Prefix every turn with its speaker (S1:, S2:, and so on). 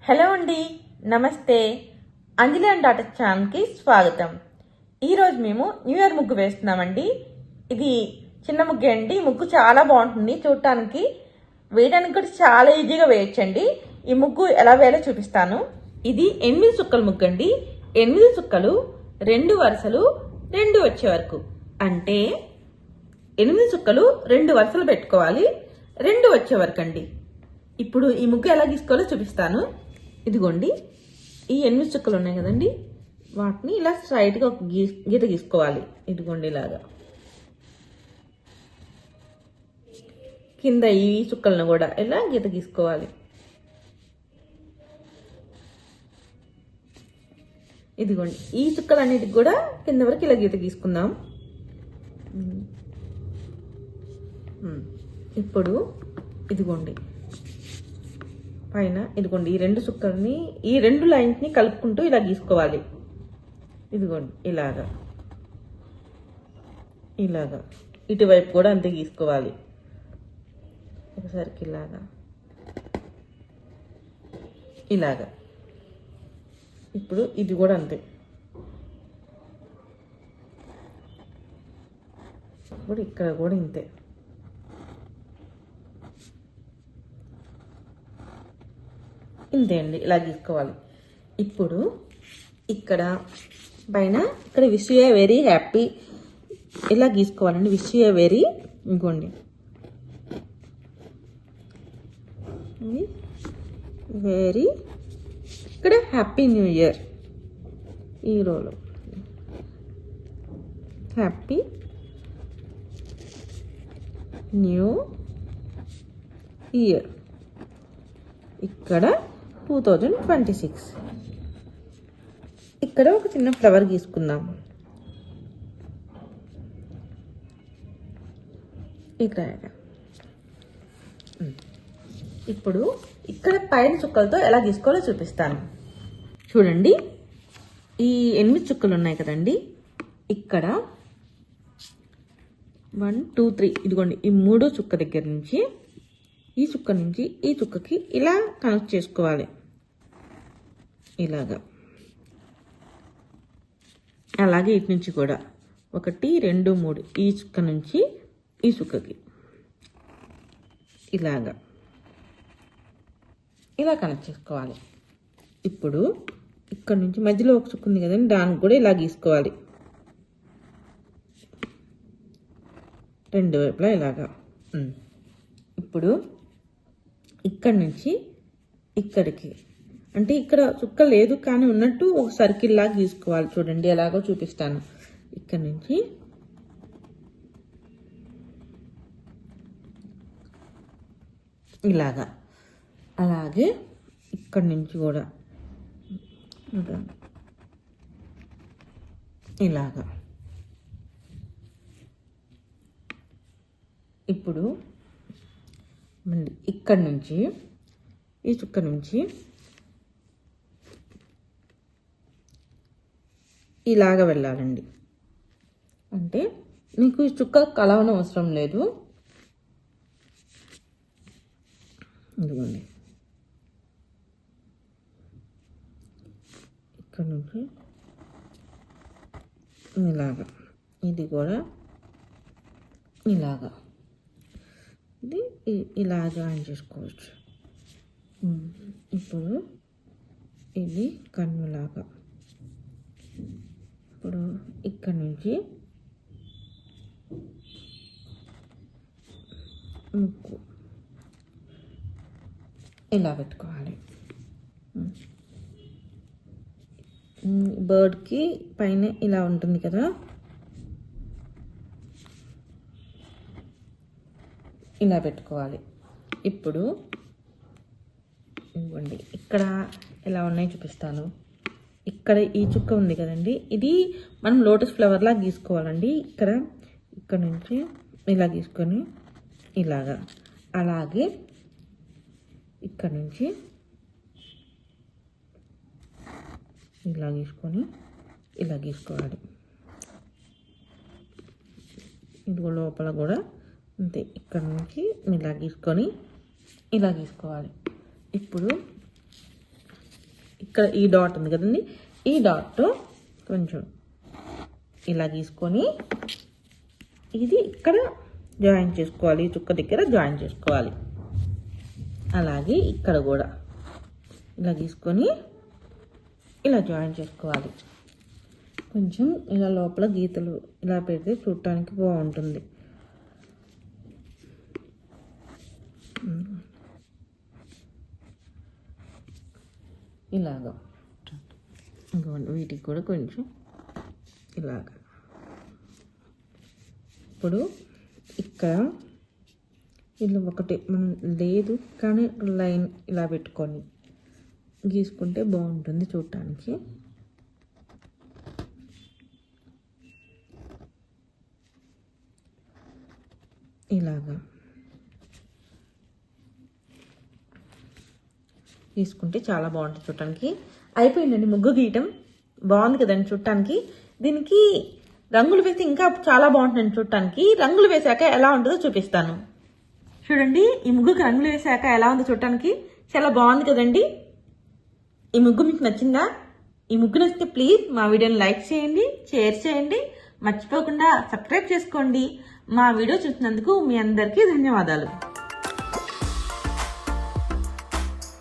S1: Hello అండి, నమస్తే. అంజలి and daughter ఛానల్కి స్వాగతం. ఈరోజు మేము న్యూ ఇయర్ ముగ్గు వేస్తున్నామండి. ఇది చిన్న ముగ్గు అండి. ముగ్గు చాలా బాగుంటుంది చూడటానికి, వేయడానికి కూడా చాలా ఈజీగా వేయచ్చండి. ఈ ముగ్గు ఎలా వేయాలో చూపిస్తాను. ఇది 8 చుక్కల ముగ్గు అండి. 8 చుక్కలు 2 వరుసలు 2 వచ్చే వరకు, అంటే 8 చుక్కలు 2 వరుసలు పెట్టుకోవాలి, 2 వచ్చే వరకు అండి. ఇప్పుడు ఈ ముగ్గు ఎలా గీసుకోవాలో చూపిస్తాను. ఇదిగోండి, ఈ 8 చుక్కలు ఉన్నాయి కదండి, వాటిని ఇలా స్ట్రైట్గా ఒక గీత గీసుకోవాలి. ఇదిగోండి, ఇలాగా కింద ఈ చుక్కలను కూడా ఇలా గీత గీసుకోవాలి. ఇదిగోండి, ఈ చుక్కలన్నిటికి కూడా కింద వరకు ఇలా గీత గీసుకుందాం. ఇప్పుడు ఇదిగోండి, పైన ఇదిగోండి ఈ 2 చుక్కల్ని, ఈ 2 లైన్స్ని కలుపుకుంటూ ఇలా గీసుకోవాలి. ఇదిగోండి, ఇలాగా ఇలాగా ఇటువైపు కూడా అంతే గీసుకోవాలి. ఒకసారికి ఇలాగా. ఇప్పుడు ఇది కూడా అంతే. ఇప్పుడు ఇక్కడ కూడా ఇంతే. ఇంతే అండి, ఇలా గీసుకోవాలి. ఇప్పుడు ఇక్కడ పైన ఇక్కడ విష్ యూ వెరీ హ్యాపీ ఇలా గీసుకోవాలండి. విష్ యూ వెరీ, ఇంకోండి వెరీ, ఇక్కడ హ్యాపీ న్యూ ఇయర్, ఈ రోలో హ్యాపీ న్యూ ఇయర్, ఇక్కడ 2026. ఇక్కడ ఒక చిన్న ఫ్లవర్ గీసుకుందాం. ఇక్కడ ఇప్పుడు ఇక్కడ పైన చుక్కలతో ఎలా గీసుకోవాలో చూపిస్తాను. చూడండి, ఈ 8 చుక్కలు ఉన్నాయి కదండి, ఇక్కడ 1 2 3 ఇదిగోండి, ఈ 3వ చుక్క దగ్గర నుంచి ఈ చుక్క నుంచి ఈ చుక్కకి ఇలా కనెక్ట్ చేసుకోవాలి. ఇలాగా, అలాగే ఇటు నుంచి కూడా 1 2 3 ఈ చుక్క నుంచి ఈ చుక్కకి ఇలాగా ఇలా కనెక్ట్ చేసుకోవాలి. ఇప్పుడు ఇక్కడ నుంచి మధ్యలో ఒక చుక్క ఉంది కదండి, దానికి కూడా ఇలా గీసుకోవాలి. 2 వైపులా ఇలాగా. ఇప్పుడు ఇక్కడ నుంచి ఇక్కడికి, అంటే ఇక్కడ చుక్క లేదు కానీ ఉన్నట్టు ఒక సర్కిల్ లాగా గీసుకోవాలి. చూడండి, ఎలాగో చూపిస్తాను. ఇక్కడ నుంచి ఇలాగా, అలాగే ఇక్కడ నుంచి కూడా ఇలాగా. ఇప్పుడు మళ్ళీ ఇక్కడ నుంచి ఈ చుక్క నుంచి ఇలాగ వెళ్ళాలండి. అంటే మీకు ఈ చుక్క కలవడం అవసరం లేదు. ఇదిగోండి, ఇక్కడ నుంచి ఇలాగా, ఇది కూడా ఇలాగా, ఇది ఇలా జాయిన్ చేసుకోవచ్చు. ఇప్పుడు ఇది కన్నులాగా. ఇప్పుడు ఇక్కడ నుంచి ముక్కు ఇలా పెట్టుకోవాలి. బర్డ్కి పైన ఇలా ఉంటుంది కదా, ఇలా పెట్టుకోవాలి. ఇప్పుడు ఇవ్వండి, ఇక్కడ ఎలా ఉన్నాయో చూపిస్తాను. ఇక్కడ ఈ చుక్క ఉంది కదండి, ఇది మనం లోటస్ ఫ్లవర్లా గీసుకోవాలండి. ఇక్కడ నుంచి ఇలా గీసుకొని ఇలాగా, అలాగే ఇక్కడ నుంచి ఇలా గీసుకొని ఇలా గీసుకోవాలి. ఇది లోపల కూడా అంతే, ఇక్కడ నుంచి ఇలా గీసుకొని ఇలా గీసుకోవాలి. ఇప్పుడు ఇక్కడ ఈ డాట్ ఉంది కదండి, ఈ డాట్ కొంచెం ఇలా గీసుకొని ఇది ఇక్కడ జాయిన్ చేసుకోవాలి, ఈ చుక్క దగ్గర జాయిన్ చేసుకోవాలి. అలాగే ఇక్కడ కూడా ఇలా గీసుకొని ఇలా జాయిన్ చేసుకోవాలి. కొంచెం ఇలా లోపల గీతలు ఇలా పెడితే చూడటానికి బాగుంటుంది. ఇలాగా వీటికి కూడా కొంచెం ఇలాగా. ఇప్పుడు ఇక్కడ ఇలా ఒకటి మనం లేదు కానీ లైన్ ఇలా పెట్టుకొని గీసుకుంటే బాగుంటుంది చూడటానికి. ఇలాగా తీసుకుంటే చాలా బాగుంటుంది చూడటానికి. అయిపోయిందండి ముగ్గు గీయటం. బాగుంది కదండి చూడటానికి. దీనికి రంగులు వేసి ఇంకా చాలా బాగుంటుంది చూడటానికి. రంగులు వేసాక ఎలా ఉంటుందో చూపిస్తాను. చూడండి, ఈ ముగ్గుకి రంగులు వేసాక ఎలా ఉందో చూడటానికి చాలా బాగుంది కదండి. ఈ ముగ్గు మీకు నచ్చిందా? ఈ ముగ్గు నచ్చితే ప్లీజ్ మా వీడియోని లైక్ చేయండి, షేర్ చేయండి, మర్చిపోకుండా సబ్స్క్రైబ్ చేసుకోండి. మా వీడియో చూసినందుకు మీ అందరికీ ధన్యవాదాలు.